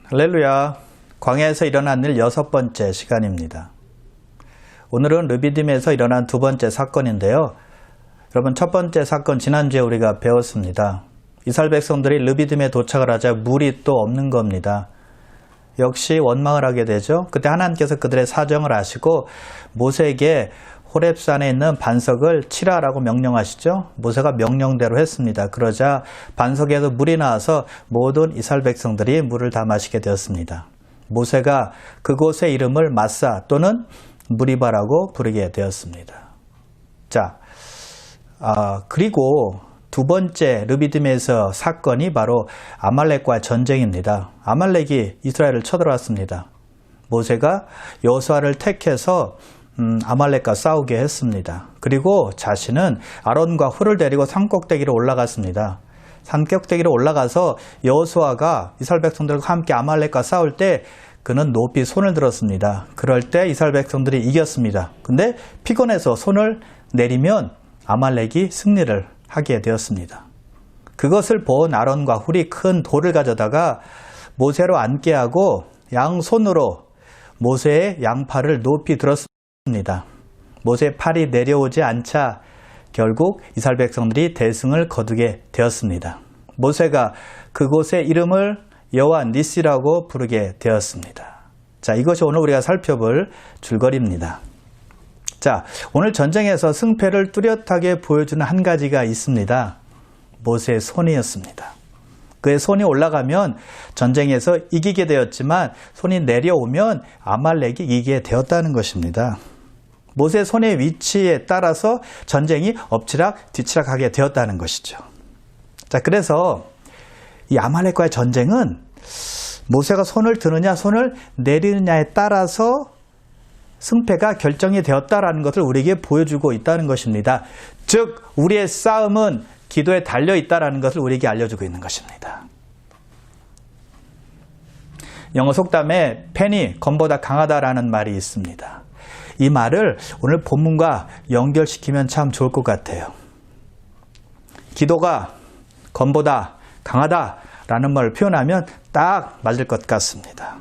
할렐루야. 광야에서 일어난 일 6번째 시간입니다. 오늘은 르비딤에서 일어난 두 번째 사건인데요. 여러분, 첫 번째 사건 지난주에 우리가 배웠습니다. 이스라엘 백성들이 르비딤에 도착을 하자 물이 또 없는 겁니다. 역시 원망을 하게 되죠. 그때 하나님께서 그들의 사정을 아시고 모세에게 호렙산에 있는 반석을 치라라고 명령하시죠. 모세가 명령대로 했습니다. 그러자 반석에서 물이 나와서 모든 이스라엘 백성들이 물을 다 마시게 되었습니다. 모세가 그곳의 이름을 마사 또는 무리바라고 부르게 되었습니다. 자, 그리고 두 번째 르비딤에서 사건이 바로 아말렉과의 전쟁입니다. 아말렉이 이스라엘을 쳐들어왔습니다. 모세가 여호수아를 택해서 아말렉과 싸우게 했습니다. 그리고 자신은 아론과 훌을 데리고 산꼭대기로 올라갔습니다. 산꼭대기로 올라가서 여호수아가 이스라엘 백성들과 함께 아말렉과 싸울 때 그는 높이 손을 들었습니다. 그럴 때 이스라엘 백성들이 이겼습니다. 근데 피곤해서 손을 내리면 아말렉이 승리를 하게 되었습니다. 그것을 본 아론과 훌이 큰 돌을 가져다가 모세로 앉게 하고 양손으로 모세의 양팔을 높이 들었습니다. 모세의 팔이 내려오지 않자 결국 이스라엘 백성들이 대승을 거두게 되었습니다. 모세가 그곳의 이름을 여호와 니시라고 부르게 되었습니다. 자, 이것이 오늘 우리가 살펴볼 줄거리입니다. 자, 오늘 전쟁에서 승패를 뚜렷하게 보여주는 한 가지가 있습니다. 모세의 손이었습니다. 그의 손이 올라가면 전쟁에서 이기게 되었지만 손이 내려오면 아말렉이 이기게 되었다는 것입니다. 모세의 손의 위치에 따라서 전쟁이 엎치락 뒤치락하게 되었다는 것이죠. 자, 그래서 이 아말렉과의 전쟁은 모세가 손을 드느냐 손을 내리느냐에 따라서 승패가 결정이 되었다라는 것을 우리에게 보여주고 있다는 것입니다. 즉, 우리의 싸움은 기도에 달려 있다라는 것을 우리에게 알려주고 있는 것입니다. 영어 속담에 펜이 검보다 강하다라는 말이 있습니다. 이 말을 오늘 본문과 연결시키면 참 좋을 것 같아요. 기도가 검보다 강하다라는 말을 표현하면 딱 맞을 것 같습니다.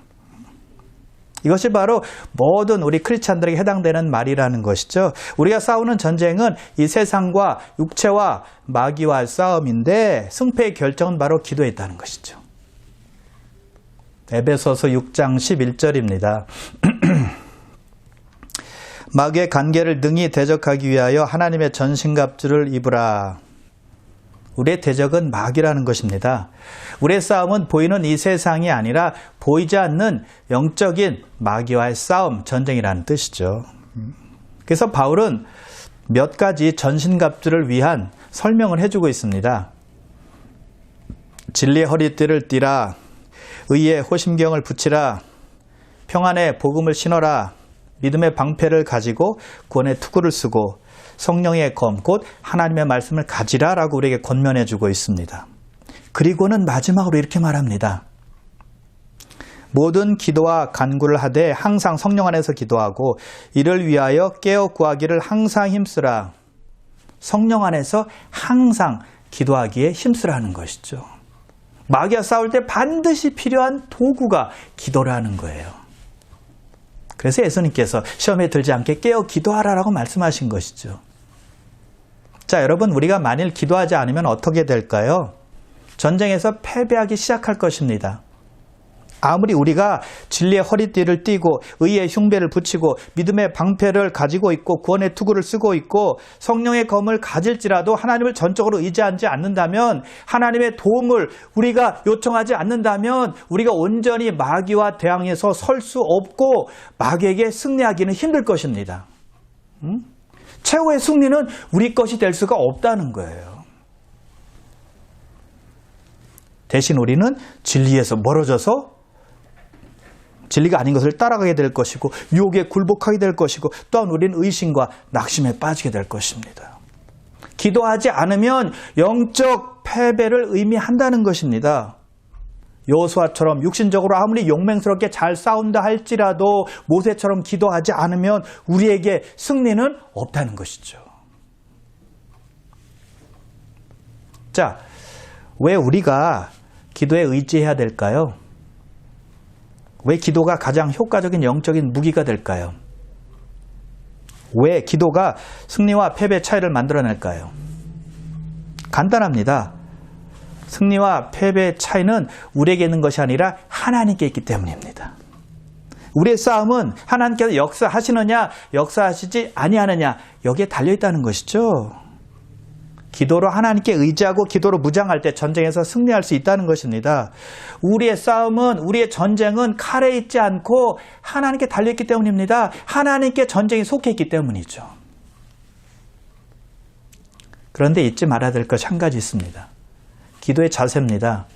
이것이 바로 모든 우리 크리스찬들에게 해당되는 말이라는 것이죠. 우리가 싸우는 전쟁은 이 세상과 육체와 마귀와의 싸움인데 승패의 결정은 바로 기도에 있다는 것이죠. 에베소서 6장 11절입니다. 마귀의 간계를 능히 대적하기 위하여 하나님의 전신갑주를 입으라. 우리의 대적은 마귀라는 것입니다. 우리의 싸움은 보이는 이 세상이 아니라 보이지 않는 영적인 마귀와의 싸움, 전쟁이라는 뜻이죠. 그래서 바울은 몇 가지 전신갑주를 위한 설명을 해주고 있습니다. 진리의 허리띠를 띠라, 의의 호심경을 붙이라, 평안의 복음을 신어라, 믿음의 방패를 가지고 구원의 투구를 쓰고 성령의 검, 곧 하나님의 말씀을 가지라라고 우리에게 권면해 주고 있습니다. 그리고는 마지막으로 이렇게 말합니다. 모든 기도와 간구를 하되 항상 성령 안에서 기도하고 이를 위하여 깨어 구하기를 항상 힘쓰라. 성령 안에서 항상 기도하기에 힘쓰라는 것이죠. 마귀와 싸울 때 반드시 필요한 도구가 기도라는 거예요. 그래서 예수님께서 시험에 들지 않게 깨어 기도하라라고 말씀하신 것이죠. 자, 여러분, 우리가 만일 기도하지 않으면 어떻게 될까요? 전쟁에서 패배하기 시작할 것입니다. 아무리 우리가 진리의 허리띠를 띠고 의의 흉배를 붙이고 믿음의 방패를 가지고 있고 구원의 투구를 쓰고 있고 성령의 검을 가질지라도 하나님을 전적으로 의지하지 않는다면, 하나님의 도움을 우리가 요청하지 않는다면 우리가 온전히 마귀와 대항해서 설 수 없고 마귀에게 승리하기는 힘들 것입니다. 최후의 승리는 우리 것이 될 수가 없다는 거예요. 대신 우리는 진리에서 멀어져서 진리가 아닌 것을 따라가게 될 것이고 유혹에 굴복하게 될 것이고 또한 우리는 의심과 낙심에 빠지게 될 것입니다. 기도하지 않으면 영적 패배를 의미한다는 것입니다. 여호수아처럼 육신적으로 아무리 용맹스럽게 잘 싸운다 할지라도 모세처럼 기도하지 않으면 우리에게 승리는 없다는 것이죠. 자, 왜 우리가 기도에 의지해야 될까요? 왜 기도가 가장 효과적인 영적인 무기가 될까요? 왜 기도가 승리와 패배 차이를 만들어낼까요? 간단합니다. 승리와 패배의 차이는 우리에게 있는 것이 아니라 하나님께 있기 때문입니다. 우리의 싸움은 하나님께서 역사하시느냐 역사하시지 아니하느냐 여기에 달려있다는 것이죠. 기도로 하나님께 의지하고 기도로 무장할 때 전쟁에서 승리할 수 있다는 것입니다. 우리의 싸움은 우리의 전쟁은 칼에 있지 않고 하나님께 달려있기 때문입니다. 하나님께 전쟁이 속해 있기 때문이죠. 그런데 잊지 말아야 될 것이 한 가지 있습니다. 기도의 자세입니다.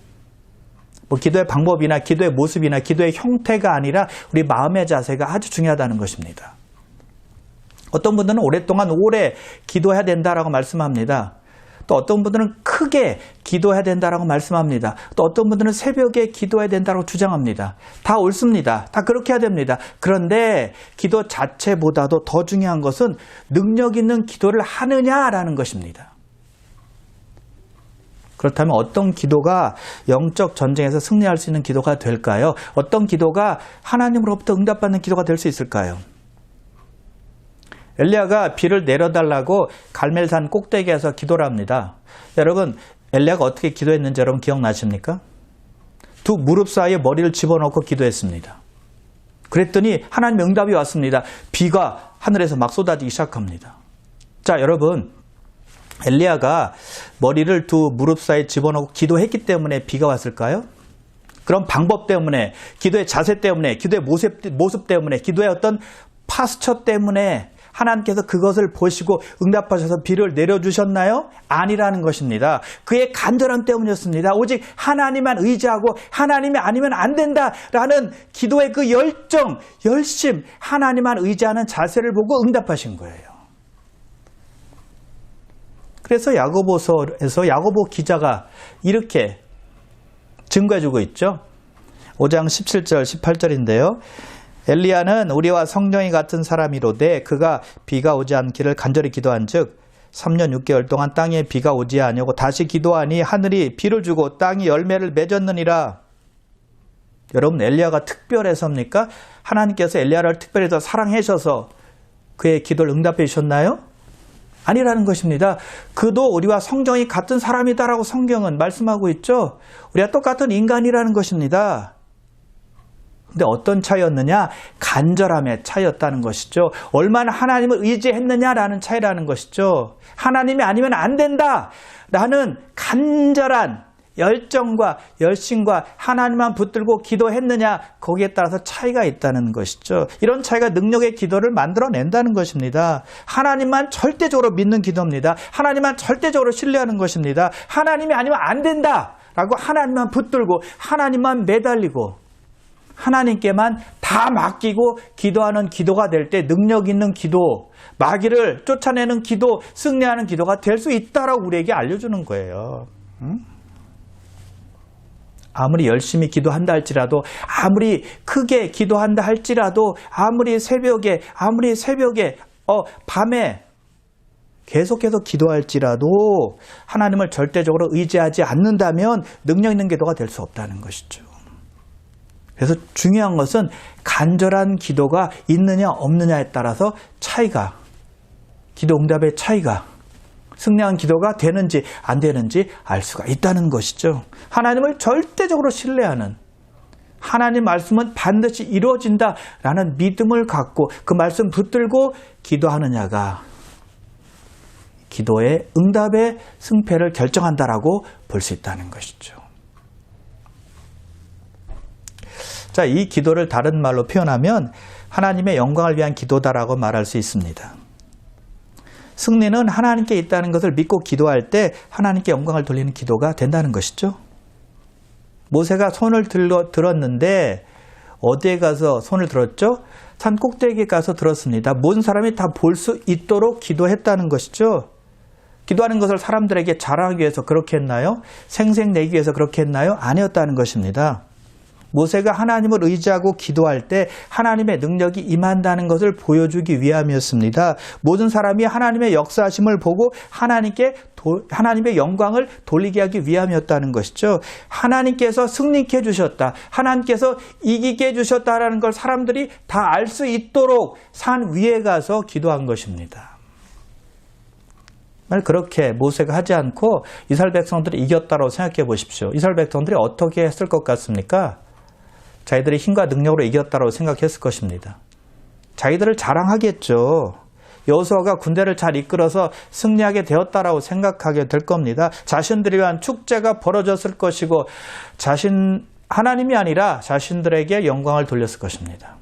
기도의 방법이나 기도의 모습이나 기도의 형태가 아니라 우리 마음의 자세가 아주 중요하다는 것입니다. 어떤 분들은 오랫동안 오래 기도해야 된다라고 말씀합니다. 또 어떤 분들은 크게 기도해야 된다라고 말씀합니다. 또 어떤 분들은 새벽에 기도해야 된다고 주장합니다. 다 옳습니다. 다 그렇게 해야 됩니다. 그런데 기도 자체보다도 더 중요한 것은 능력 있는 기도를 하느냐라는 것입니다. 그렇다면 어떤 기도가 영적 전쟁에서 승리할 수 있는 기도가 될까요? 어떤 기도가 하나님으로부터 응답받는 기도가 될 수 있을까요? 엘리야가 비를 내려달라고 갈멜산 꼭대기에서 기도를 합니다. 여러분, 엘리야가 어떻게 기도했는지 여러분 기억나십니까? 두 무릎 사이에 머리를 집어넣고 기도했습니다. 그랬더니 하나님의 응답이 왔습니다. 비가 하늘에서 막 쏟아지기 시작합니다. 자, 여러분, 엘리야가 머리를 두 무릎 사이에 집어넣고 기도했기 때문에 비가 왔을까요? 그런 방법 때문에, 기도의 자세 때문에, 기도의 모습 때문에, 기도의 어떤 파스처 때문에 하나님께서 그것을 보시고 응답하셔서 비를 내려주셨나요? 아니라는 것입니다. 그의 간절함 때문이었습니다. 오직 하나님만 의지하고 하나님이 아니면 안 된다라는 기도의 그 열심, 하나님만 의지하는 자세를 보고 응답하신 거예요. 그래서 야고보서에서 야고보 기자가 이렇게 증거해주고 있죠. 5장 17절, 18절인데요. 엘리야는 우리와 성령이 같은 사람이로되 그가 비가 오지 않기를 간절히 기도한 즉 3년 6개월 동안 땅에 비가 오지 아니하고 다시 기도하니 하늘이 비를 주고 땅이 열매를 맺었느니라. 여러분, 엘리야가 특별해서입니까? 하나님께서 엘리야를 특별히 더 사랑하셔서 그의 기도를 응답해 주셨나요? 아니라는 것입니다. 그도 우리와 성정이 같은 사람이다라고 성경은 말씀하고 있죠. 우리가 똑같은 인간이라는 것입니다. 근데 어떤 차이였느냐? 간절함의 차이였다는 것이죠. 얼마나 하나님을 의지했느냐라는 차이라는 것이죠. 하나님이 아니면 안 된다라는 간절한 열정과 열심과 하나님만 붙들고 기도했느냐, 거기에 따라서 차이가 있다는 것이죠. 이런 차이가 능력의 기도를 만들어낸다는 것입니다. 하나님만 절대적으로 믿는 기도입니다. 하나님만 절대적으로 신뢰하는 것입니다. 하나님이 아니면 안 된다라고 하나님만 붙들고 하나님만 매달리고 하나님께만 다 맡기고 기도하는 기도가 될 때 능력 있는 기도, 마귀를 쫓아내는 기도, 승리하는 기도가 될 수 있다라고 우리에게 알려주는 거예요. 아무리 열심히 기도한다 할지라도, 아무리 크게 기도한다 할지라도, 아무리 새벽에 밤에 계속해서 기도할지라도 하나님을 절대적으로 의지하지 않는다면 능력 있는 기도가 될 수 없다는 것이죠. 그래서 중요한 것은 간절한 기도가 있느냐 없느냐에 따라서 차이가, 기도 응답의 차이가, 승리한 기도가 되는지 안 되는지 알 수가 있다는 것이죠. 하나님을 절대적으로 신뢰하는, 하나님 말씀은 반드시 이루어진다라는 믿음을 갖고 그 말씀 붙들고 기도하느냐가 기도의 응답의 승패를 결정한다라고 볼 수 있다는 것이죠. 자, 이 기도를 다른 말로 표현하면 하나님의 영광을 위한 기도다라고 말할 수 있습니다. 승리는 하나님께 있다는 것을 믿고 기도할 때 하나님께 영광을 돌리는 기도가 된다는 것이죠. 모세가 손을 들었는데 어디에 가서 손을 들었죠? 산 꼭대기에 가서 들었습니다. 모든 사람이 다 볼 수 있도록 기도했다는 것이죠. 기도하는 것을 사람들에게 자랑하기 위해서 그렇게 했나요? 생색내기 위해서 그렇게 했나요? 아니었다는 것입니다. 모세가 하나님을 의지하고 기도할 때 하나님의 능력이 임한다는 것을 보여주기 위함이었습니다. 모든 사람이 하나님의 역사하심을 보고 하나님의 영광을 돌리게 하기 위함이었다는 것이죠. 하나님께서 승리케 해주셨다. 하나님께서 이기게 해주셨다라는 걸 사람들이 다 알 수 있도록 산 위에 가서 기도한 것입니다. 그렇게 모세가 하지 않고 이스라엘 백성들이 이겼다고 생각해 보십시오. 이스라엘 백성들이 어떻게 했을 것 같습니까? 자기들이 힘과 능력으로 이겼다고 생각했을 것입니다. 자기들을 자랑하겠죠. 여호수아가 군대를 잘 이끌어서 승리하게 되었다라고 생각하게 될 겁니다. 자신들을 위한 축제가 벌어졌을 것이고 하나님이 아니라 자신들에게 영광을 돌렸을 것입니다.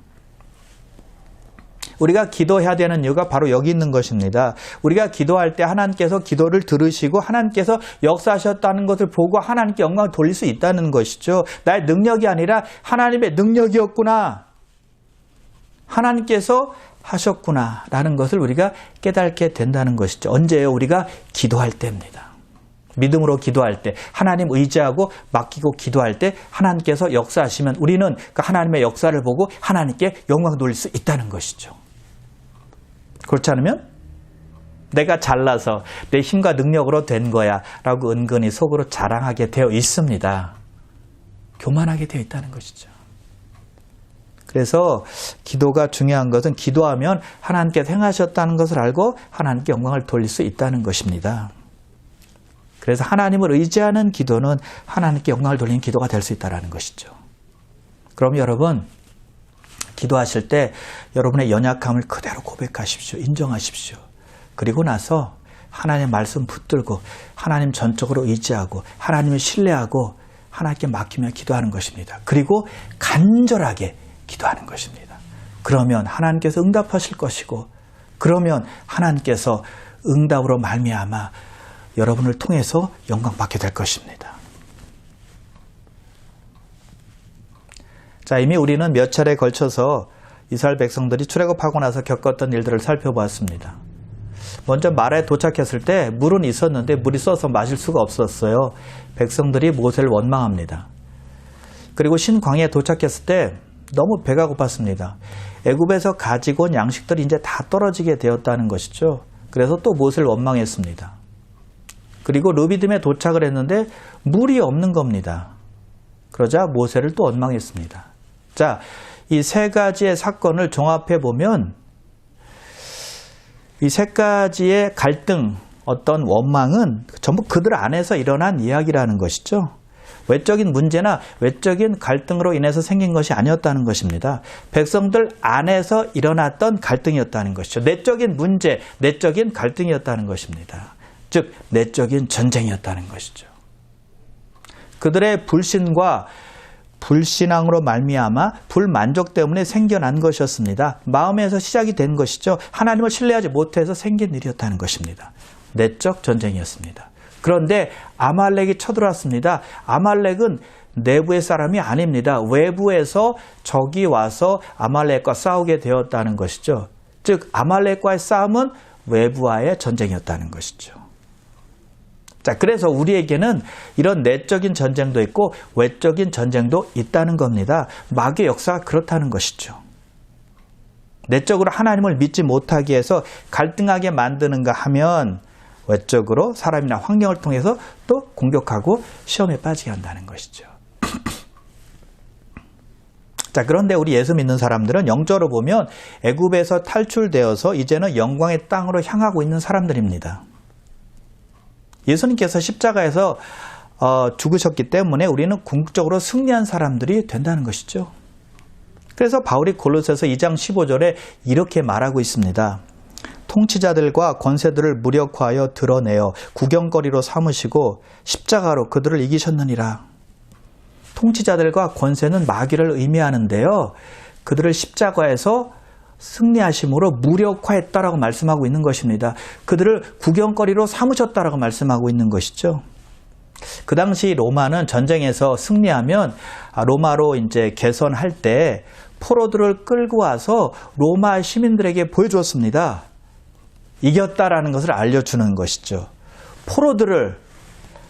우리가 기도해야 되는 이유가 바로 여기 있는 것입니다. 우리가 기도할 때 하나님께서 기도를 들으시고 하나님께서 역사하셨다는 것을 보고 하나님께 영광을 돌릴 수 있다는 것이죠. 나의 능력이 아니라 하나님의 능력이었구나. 하나님께서 하셨구나 라는 것을 우리가 깨닫게 된다는 것이죠. 언제요? 우리가 기도할 때입니다. 믿음으로 기도할 때, 하나님 의지하고 맡기고 기도할 때 하나님께서 역사하시면 우리는 그 하나님의 역사를 보고 하나님께 영광 돌릴 수 있다는 것이죠. 그렇지 않으면 내가 잘나서 내 힘과 능력으로 된 거야 라고 은근히 속으로 자랑하게 되어 있습니다. 교만하게 되어 있다는 것이죠. 그래서 기도가 중요한 것은 기도하면 하나님께서 행하셨다는 것을 알고 하나님께 영광을 돌릴 수 있다는 것입니다. 그래서 하나님을 의지하는 기도는 하나님께 영광을 돌리는 기도가 될 수 있다는 것이죠. 그럼 여러분, 기도하실 때 여러분의 연약함을 그대로 고백하십시오. 인정하십시오. 그리고 나서 하나님의 말씀 붙들고 하나님 전적으로 의지하고 하나님을 신뢰하고 하나님께 맡기며 기도하는 것입니다. 그리고 간절하게 기도하는 것입니다. 그러면 하나님께서 응답하실 것이고 그러면 하나님께서 응답으로 말미암아 여러분을 통해서 영광 받게 될 것입니다. 자, 이미 우리는 몇 차례에 걸쳐서 이스라엘 백성들이 출애굽하고 나서 겪었던 일들을 살펴보았습니다. 먼저 마라에 도착했을 때 물은 있었는데 물이 써서 마실 수가 없었어요. 백성들이 모세를 원망합니다. 그리고 신광야에 도착했을 때 너무 배가 고팠습니다. 애굽에서 가지고 온 양식들이 이제 다 떨어지게 되었다는 것이죠. 그래서 또 모세를 원망했습니다. 그리고 르비딤에 도착을 했는데 물이 없는 겁니다. 그러자 모세를 또 원망했습니다. 자, 이 세 가지의 사건을 종합해 보면 이 세 가지의 갈등, 어떤 원망은 전부 그들 안에서 일어난 이야기라는 것이죠. 외적인 문제나 외적인 갈등으로 인해서 생긴 것이 아니었다는 것입니다. 백성들 안에서 일어났던 갈등이었다는 것이죠. 내적인 문제, 내적인 갈등이었다는 것입니다. 즉 내적인 전쟁이었다는 것이죠. 그들의 불신과 불신앙으로 말미암아 불만족 때문에 생겨난 것이었습니다. 마음에서 시작이 된 것이죠. 하나님을 신뢰하지 못해서 생긴 일이었다는 것입니다. 내적 전쟁이었습니다. 그런데 아말렉이 쳐들어왔습니다. 아말렉은 내부의 사람이 아닙니다. 외부에서 적이 와서 아말렉과 싸우게 되었다는 것이죠. 즉 아말렉과의 싸움은 외부와의 전쟁이었다는 것이죠. 자, 그래서 우리에게는 이런 내적인 전쟁도 있고 외적인 전쟁도 있다는 겁니다. 마귀의 역사가 그렇다는 것이죠. 내적으로 하나님을 믿지 못하게 해서 갈등하게 만드는가 하면 외적으로 사람이나 환경을 통해서 또 공격하고 시험에 빠지게 한다는 것이죠. 자, 그런데 우리 예수 믿는 사람들은 영적으로 보면 애굽에서 탈출되어서 이제는 영광의 땅으로 향하고 있는 사람들입니다. 예수님께서 십자가에서 죽으셨기 때문에 우리는 궁극적으로 승리한 사람들이 된다는 것이죠. 그래서 바울이 골로새서 2장 15절에 이렇게 말하고 있습니다. 통치자들과 권세들을 무력화하여 드러내어 구경거리로 삼으시고 십자가로 그들을 이기셨느니라. 통치자들과 권세는 마귀를 의미하는데요. 그들을 십자가에서 승리하심으로 무력화했다라고 말씀하고 있는 것입니다. 그들을 구경거리로 삼으셨다라고 말씀하고 있는 것이죠. 그 당시 로마는 전쟁에서 승리하면 로마로 이제 개선할 때 포로들을 끌고 와서 로마 시민들에게 보여주었습니다. 이겼다라는 것을 알려주는 것이죠. 포로들을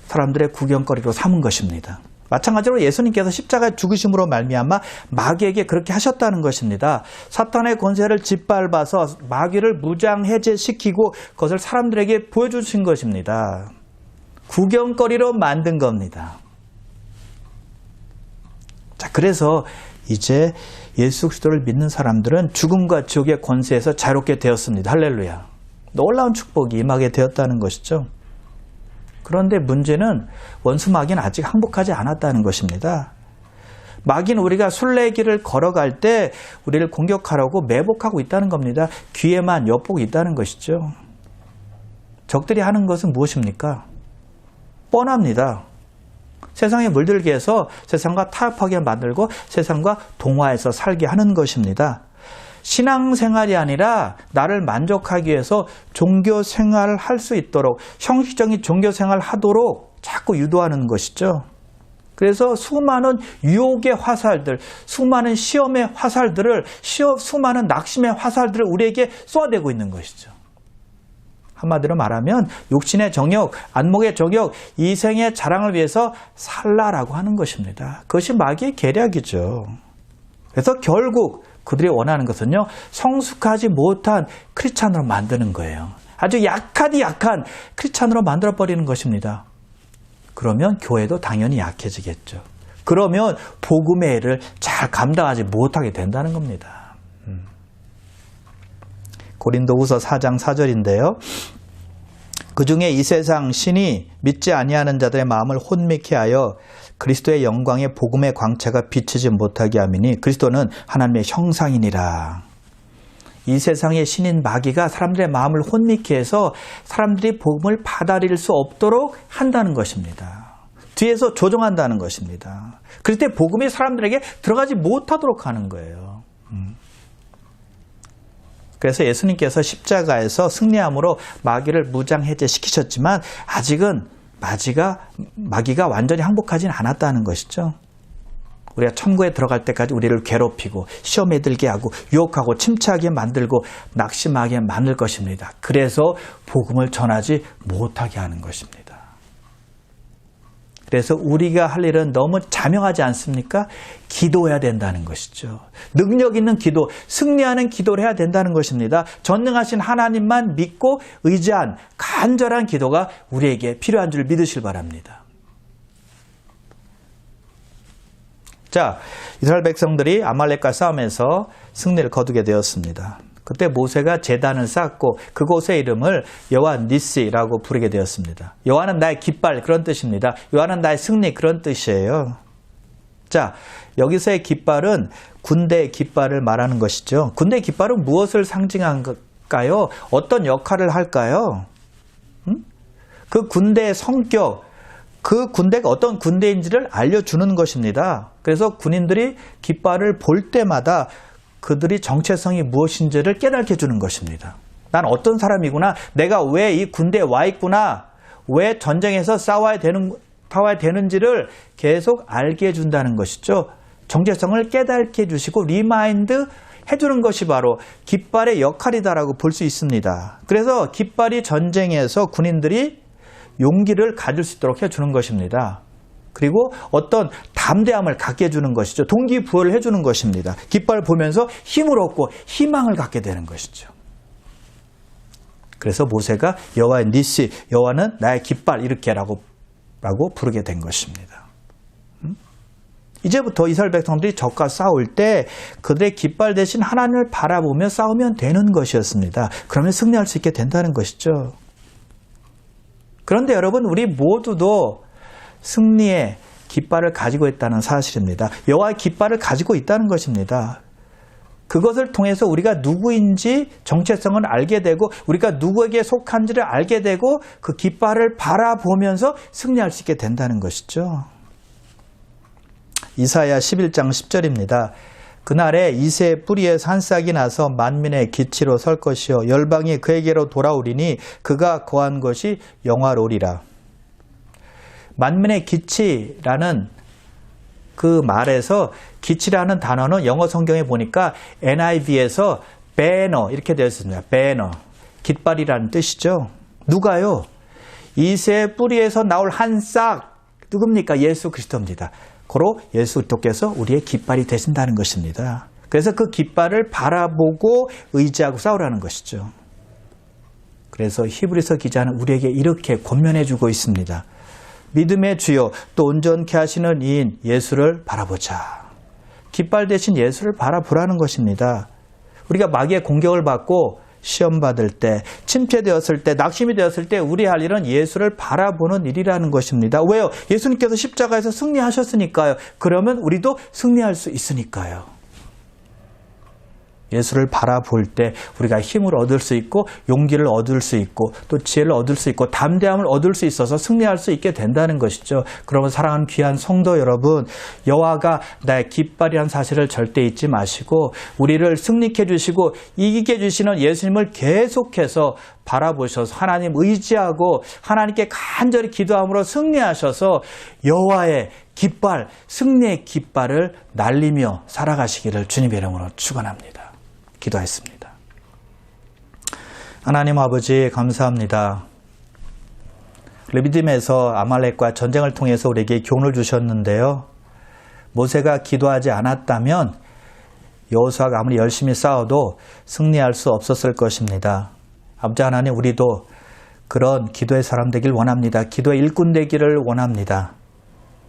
사람들의 구경거리로 삼은 것입니다. 마찬가지로 예수님께서 십자가에 죽으심으로 말미암아 마귀에게 그렇게 하셨다는 것입니다. 사탄의 권세를 짓밟아서 마귀를 무장해제시키고 그것을 사람들에게 보여주신 것입니다. 구경거리로 만든 겁니다. 자, 그래서 이제 예수 그리스도를 믿는 사람들은 죽음과 지옥의 권세에서 자유롭게 되었습니다. 할렐루야. 놀라운 축복이 임하게 되었다는 것이죠. 그런데 문제는 원수 마귀는 아직 항복하지 않았다는 것입니다. 마귀는 우리가 순례길을 걸어갈 때 우리를 공격하려고 매복하고 있다는 겁니다. 귀에만 엿보고 있다는 것이죠. 적들이 하는 것은 무엇입니까? 뻔합니다. 세상에 물들게 해서 세상과 타협하게 만들고 세상과 동화해서 살게 하는 것입니다. 신앙생활이 아니라 나를 만족하기 위해서 종교생활을 할 수 있도록 형식적인 종교생활을 하도록 자꾸 유도하는 것이죠. 그래서 수많은 유혹의 화살들, 수많은 시험의 화살들을, 수많은 낙심의 화살들을 우리에게 쏘아대고 있는 것이죠. 한마디로 말하면 육신의 정욕, 안목의 정욕, 이생의 자랑을 위해서 살라라고 하는 것입니다. 그것이 마귀의 계략이죠. 그래서 결국 그들이 원하는 것은요, 성숙하지 못한 크리스찬으로 만드는 거예요. 아주 약한 크리스찬으로 만들어버리는 것입니다. 그러면 교회도 당연히 약해지겠죠. 그러면 복음의 일을 잘 감당하지 못하게 된다는 겁니다. 고린도후서 4장 4절인데요. 그중에 이 세상 신이 믿지 아니하는 자들의 마음을 혼미케 하여 그리스도의 영광의 복음의 광채가 비치지 못하게 함이니 그리스도는 하나님의 형상이니라. 이 세상의 신인 마귀가 사람들의 마음을 혼미케 해서 사람들이 복음을 받아들일 수 없도록 한다는 것입니다. 뒤에서 조종한다는 것입니다. 그럴 때 복음이 사람들에게 들어가지 못하도록 하는 거예요. 그래서 예수님께서 십자가에서 승리함으로 마귀를 무장해제시키셨지만 아직은 마귀가 완전히 항복하지는 않았다는 것이죠. 우리가 천국에 들어갈 때까지 우리를 괴롭히고 시험에 들게 하고 유혹하고 침체하게 만들고 낙심하게 만들 것입니다. 그래서 복음을 전하지 못하게 하는 것입니다. 그래서 우리가 할 일은 너무 자명하지 않습니까? 기도해야 된다는 것이죠. 능력 있는 기도, 승리하는 기도를 해야 된다는 것입니다. 전능하신 하나님만 믿고 의지한 간절한 기도가 우리에게 필요한 줄 믿으실 바랍니다. 자, 이스라엘 백성들이 아말렉과 싸움에서 승리를 거두게 되었습니다. 그때 모세가 제단을 쌓고 그곳의 이름을 여호와 니시라고 부르게 되었습니다. 여호와는 나의 깃발, 그런 뜻입니다. 여호와는 나의 승리, 그런 뜻이에요. 자, 여기서의 깃발은 군대의 깃발을 말하는 것이죠. 군대의 깃발은 무엇을 상징할까요? 어떤 역할을 할까요? 그 군대의 성격, 그 군대가 어떤 군대인지를 알려주는 것입니다. 그래서 군인들이 깃발을 볼 때마다 그들이 정체성이 무엇인지를 깨닫게 해주는 것입니다. 난 어떤 사람이구나, 내가 왜 이 군대에 와 있구나, 왜 전쟁에서 싸워야 되는지를 계속 알게 해준다는 것이죠. 정체성을 깨닫게 해주시고 리마인드 해주는 것이 바로 깃발의 역할이다라고 볼 수 있습니다. 그래서 깃발이 전쟁에서 군인들이 용기를 가질 수 있도록 해주는 것입니다. 그리고 어떤 담대함을 갖게 해주는 것이죠. 동기부여를 해주는 것입니다. 깃발을 보면서 힘을 얻고 희망을 갖게 되는 것이죠. 그래서 모세가 여호와의 니시, 여호와는 나의 깃발, 이렇게라고 부르게 된 것입니다. 이제부터 이스라엘 백성들이 적과 싸울 때 그들의 깃발 대신 하나님을 바라보며 싸우면 되는 것이었습니다. 그러면 승리할 수 있게 된다는 것이죠. 그런데 여러분, 우리 모두도 승리의 깃발을 가지고 있다는 사실입니다. 여호와의 깃발을 가지고 있다는 것입니다. 그것을 통해서 우리가 누구인지 정체성을 알게 되고 우리가 누구에게 속한지를 알게 되고 그 깃발을 바라보면서 승리할 수 있게 된다는 것이죠. 이사야 11장 10절입니다. 그날에 이새의 뿌리에서 한 싹이 나서 만민의 기치로 설 것이요 열방이 그에게로 돌아오리니 그가 거한 것이 영화로리라. 만민의 기치라는 그 말에서 기치라는 단어는 영어 성경에 보니까 NIV에서 배너 이렇게 되어 있습니다. 배너, 깃발이라는 뜻이죠. 누가요? 이새의 뿌리에서 나올 한 싹, 누굽니까? 예수 그리스도입니다. 고로 예수 그리스도께서 우리의 깃발이 되신다는 것입니다. 그래서 그 깃발을 바라보고 의지하고 싸우라는 것이죠. 그래서 히브리서 기자는 우리에게 이렇게 권면해 주고 있습니다. 믿음의 주요 또 온전케 하시는 이인 예수를 바라보자. 깃발 대신 예수를 바라보라는 것입니다. 우리가 마귀의 공격을 받고 시험 받을 때, 침체되었을 때, 낙심이 되었을 때 우리 할 일은 예수를 바라보는 일이라는 것입니다. 왜요? 예수님께서 십자가에서 승리하셨으니까요. 그러면 우리도 승리할 수 있으니까요. 예수를 바라볼 때 우리가 힘을 얻을 수 있고 용기를 얻을 수 있고 또 지혜를 얻을 수 있고 담대함을 얻을 수 있어서 승리할 수 있게 된다는 것이죠. 그러면 사랑하는 귀한 성도 여러분, 여호와가 나의 깃발이라는 사실을 절대 잊지 마시고 우리를 승리케 해주시고 이기게 해주시는 예수님을 계속해서 바라보셔서 하나님 의지하고 하나님께 간절히 기도함으로 승리하셔서 여호와의 깃발, 승리의 깃발을 날리며 살아가시기를 주님의 이름으로 축원합니다. 기도했습니다. 하나님 아버지 감사합니다. 르비딤에서 아말렉과 전쟁을 통해서 우리에게 교훈을 주셨는데요. 모세가 기도하지 않았다면 여호수아가 아무리 열심히 싸워도 승리할 수 없었을 것입니다. 아버지 하나님, 우리도 그런 기도의 사람 되길 원합니다. 기도의 일꾼 되기를 원합니다.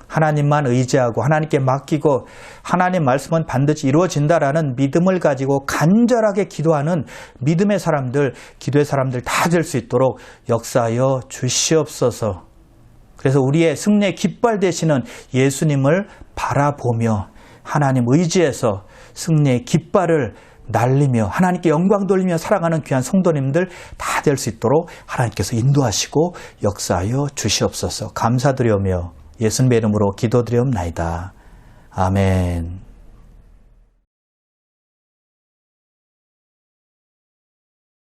하나님만 의지하고 하나님께 맡기고 하나님 말씀은 반드시 이루어진다라는 믿음을 가지고 간절하게 기도하는 믿음의 사람들, 기도의 사람들 다 될 수 있도록 역사하여 주시옵소서. 그래서 우리의 승리의 깃발 되시는 예수님을 바라보며 하나님 의지해서 승리의 깃발을 날리며 하나님께 영광 돌리며 살아가는 귀한 성도님들 다 될 수 있도록 하나님께서 인도하시고 역사하여 주시옵소서. 감사드리오며 예수님의 이름으로 기도드리옵나이다. 아멘.